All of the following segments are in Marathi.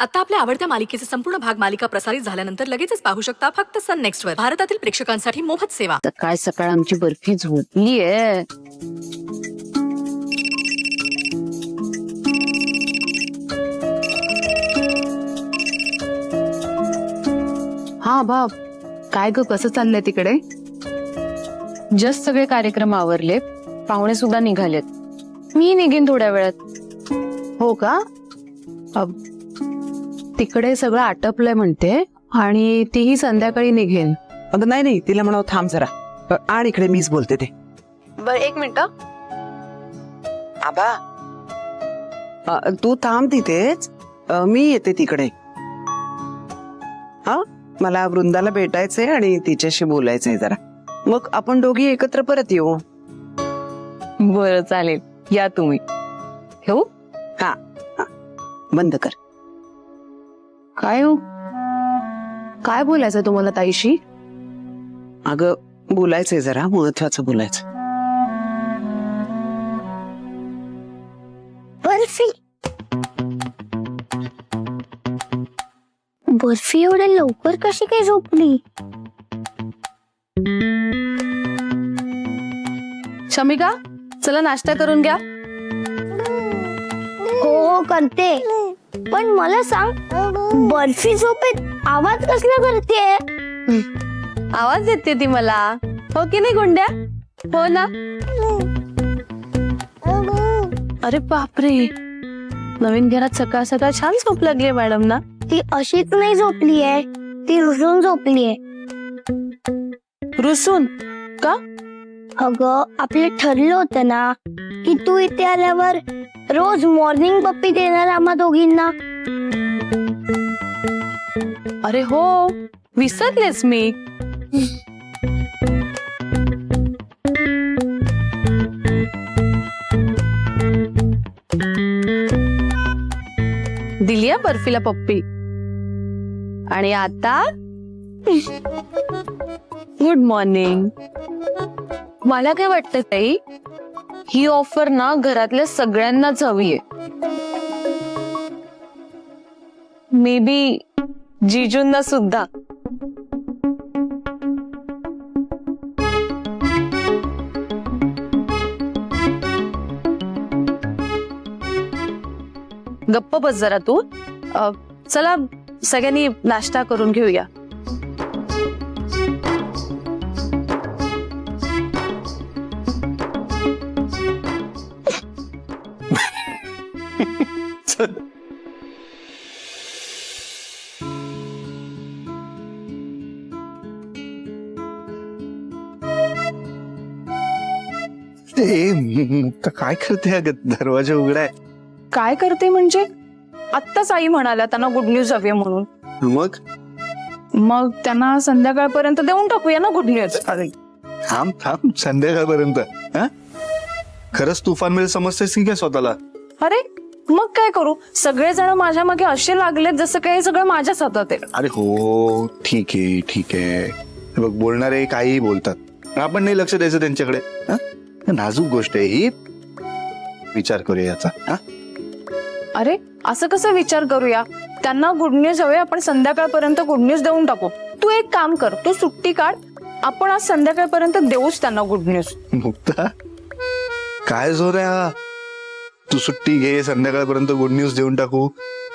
आता आपल्या आवडत्या मालिकेचे संपूर्ण भाग मालिका प्रसारित झाल्यानंतर लगेचच पाहू शकता फक्त सन नेक्स्ट वर. भारतातील प्रेक्षकांसाठी मोफत सेवा. सकाळ सकाळ आमची बर्फी झोपलीये. हा बाप, काय ग, कसं चाललंय तिकडे? जस्ट सगळे कार्यक्रम आवरले, पाहुणे सुद्धा निघालेत. मी निघेन थोड्या वेळात. हो का? तिकडे सगळं आटपलंय म्हणते आणि तीही संध्याकाळी निघेन. अगं नाही, तिला म्हणावं थांब जरा. आणि इकडे मीच बोलते ते. बर, एक मिनिट. आबा, तू थांब तिथेच, मी येते तिकडे. हा, मला वृंदाला भेटायचंय आणि तिच्याशी बोलायचंय जरा. मग आपण दोघी एकत्र परत येऊ. बरं, चालेल, या तुम्ही. ठेवू? हा, बंद कर. काय हो, काय बोलायचं तुम्हाला ताईशी? अगं, बोलायचंय जरा, महत्वाचं बोलायचं. बर्फी बर्फी एवढ्या लवकर कशी काय झोपली? शमिका, चला नाश्ता करून घ्या. हो करते, पण मला सांग, बर्फी झोपेत आवाज कसला करते? आवाज देते ती मला, हो की नाही गुंड्या? हो ना? अरे बापरे, नवीन घरात सकाळ सकाळ छान झोप लागली मॅडम ना. ती अशीच नाही झोपली आहे, ती रुसून झोपली आहे. रुसून का? अगं, आपलं ठरलं होतं ना की तू इथे आल्यावर रोज मॉर्निंग पप्पी देणार आम्हा दोघींना. अरे हो, विसरलेच मी. दिली बर्फीला पप्पी. आणि आता गुड मॉर्निंग. मला काय वाटतं ताई, ही ऑफर ना घरातल्या सगळ्यांनाच हवीये. मे बी जीजूंना सुद्धा. गप्प बस जरा तू. चला सगळ्यांनी नाश्ता करून घेऊया. काय करते अगं, दरवाजा उघडाय. काय करते म्हणजे? आत्ताच आई म्हणाल्या त्यांना गुड न्यूज हवी म्हणून. मग त्यांना संध्याकाळपर्यंत देऊन टाकूया ना गुड न्यूज. अरे थांब संध्याकाळपर्यंत. खरंच तुफान मध्ये समजतेस की काय स्वतःला? अरे मग काय करू, सगळेजण माझ्या मागे असे लागलेत जसं काही सगळं माझ्याच हातात आहे. अरे हो, ठीक आहे. बघ, बोलणारे काही बोलतात, आपण नाही लक्ष द्यायचं त्यांच्याकडे. नाजूक गोष्ट आहे ही, विचार करूया याचा. अरे असं कसं विचार करूया? त्यांना गुड न्यूज हवे, आपण संध्याकाळपर्यंत गुड न्यूज देऊन टाकू. तू एक काम कर, तू सुट्टी काढ, आपण आज संध्याकाळपर्यंत देऊच त्यांना गुड न्यूज. मुक्ता, काय जोर आहे? तू सुट्टी घे, संध्याकाळपर्यंत गुड न्यूज देऊन टाकू,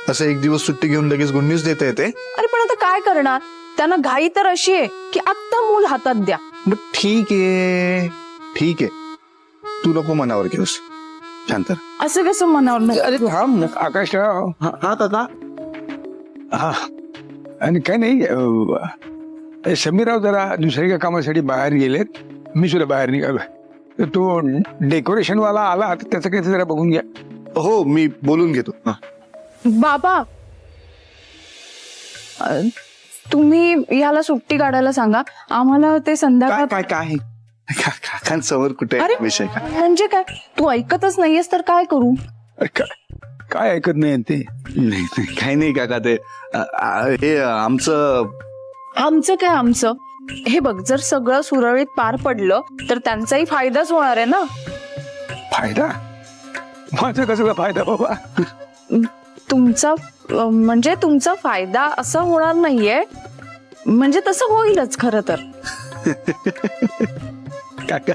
असं एक दिवस सुट्टी घेऊन लगेच गुड न्यूज देता येते? अरे पण आता काय करणार, त्यांना घाई तर अशी आहे की आत्ता मूल हातात द्या. ठीक आहे, तू नको मनावर घेऊस, शांत. असं कसं मनावर? अरे थांब आकाशराव. हा काका. हा, आणि काय नाही, समीरराव जरा दुसऱ्या एका कामासाठी बाहेर गेलेत, मी सुद्धा बाहेर निघालोय. तर तो डेकोरेशन वाला आला, तर त्याचं काही जरा बघून घ्या. हो, मी बोलून घेतो. बाबा, तुम्ही याला सुट्टी काढायला सांगा, आम्हाला ते संध्याकाळ. काय काकांसमोर कुठे अरे विषय काय? म्हणजे काय, तू ऐकतच नाहीयेस तर काय करू? अरे काय ऐकत नाही ते? नाही काही नाही काका, ते हे आमचं काय आमचं? हे बघ, जर सगळं सुरळीत पार पडलं तर त्यांचाही फायदाच होणार आहे ना. फायदा? माझा कसला फायदा बाबा? तुमचा म्हणजे तुमचा फायदा असा होणार नाहीये, म्हणजे तसं होईलच खरं तर. काका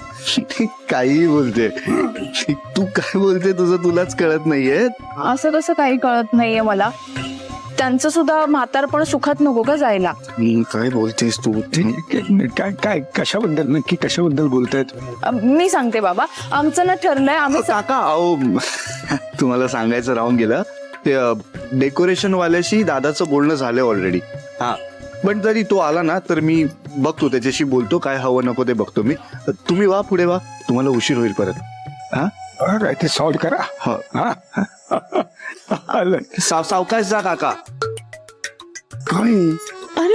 काही बोलते तू, काय बोलते तुझं तुलाच कळत नाहीये. असं कसं काही कळत नाहीये मला. त्यांचं सुद्धा म्हातारपण सुखात नको का जायला. काय बोलतेस तू. काय काय कशाबद्दल, नक्की कशाबद्दल बोलतायत? मी सांगते बाबा, आमचं ना ठरलंय आम्ही काका अहो तुम्हाला सांगायचं राहून गेलं, ते डेकोरेशन वाल्याशी दादाचं बोलणं झालंय ऑलरेडी. हा पण जरी तो आला ना तर मी बघतो, त्याच्याशी बोलतो, काय हवं नको ते बघतो मी. तुम्ही वा पुढे वा, तुम्हाला उशीर होईल परत. हा काय ते सॉल्व करा. हो. हा आलं. सावकाश जा काका. काय अरे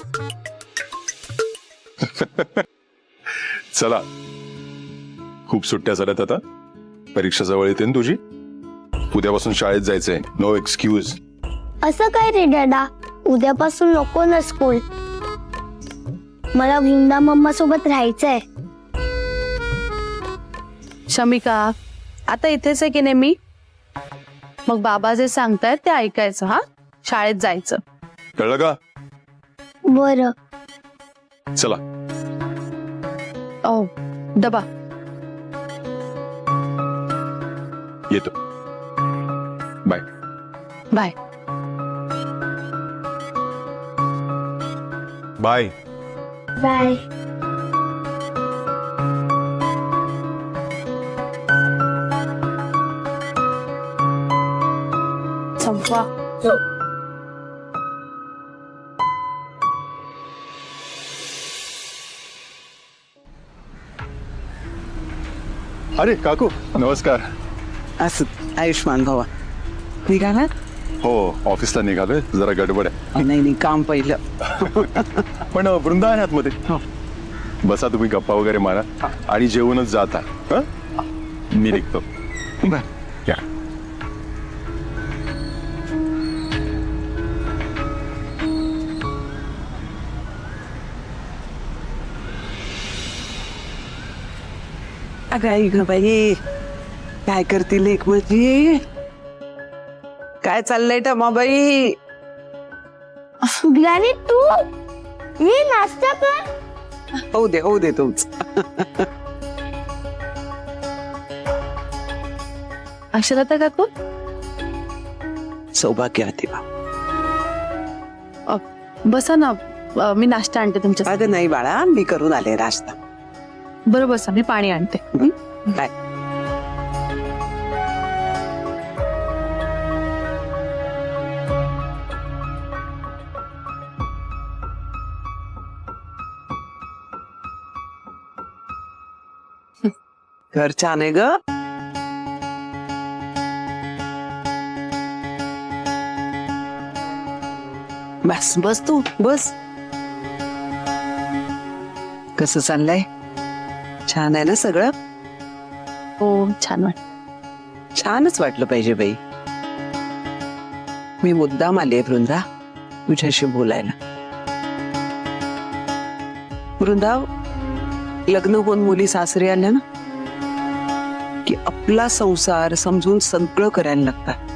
चला, खूप सुट्ट्या झाल्यात आता. परीक्षा जवळ येते ना तुझी. उद्यापासून शाळेत जायचंय. No excuse. असं काय रे दादा, उद्यापासून नको ना स्कूल. मला वृंदा मम्मा सोबत राहायचंय. शमिका, आता इथेच आहे की नाही मी, मग बाबा जे सांगतायत ते ऐकायचं. हा, शाळेत जायचं. कळलं का? बरं. चला. ओ डबा. येतो. बाय. बाय. बाय. बाय. संपवा. अरे काकू नमस्कार. असं आयुष्मान भावा निघाला. हो, ऑफिसला निघालोय, जरा गडबड आहे. नाही काम पहिलं. पण वृंदा आहे आतमध्ये. बसा, तुम्ही गप्पा वगैरे मारा आणि जेवूनच जाता. हं? मी निघतो. या. अगं आई ग बाई, काय करतील लेक माझी. काय चाललंय टमाबाई. ग्रॅनी तू मी नाश्ता कर. होऊ दे तुमच. अक्षरता काकू, सौभाग्यवती बा. बसा ना, मी नाश्ता आणते तुमच्या. अगं नाही बाळा, मी करून आले नाश्ता. बरं बसा, मी पाणी आणते. काय घर छान आहे ग. बस तू बस. कसं चाललंय? छान आहे ना सगळं. हो, छान वाट. छानच वाटलं पाहिजे बाई. मी मुद्दाम आले वृंदा तुझ्याशी बोलायला. वृंदा, लग्न होऊन मुली सासरी आल्या ना की आपला संसार समजून सगळं करायला लागतात.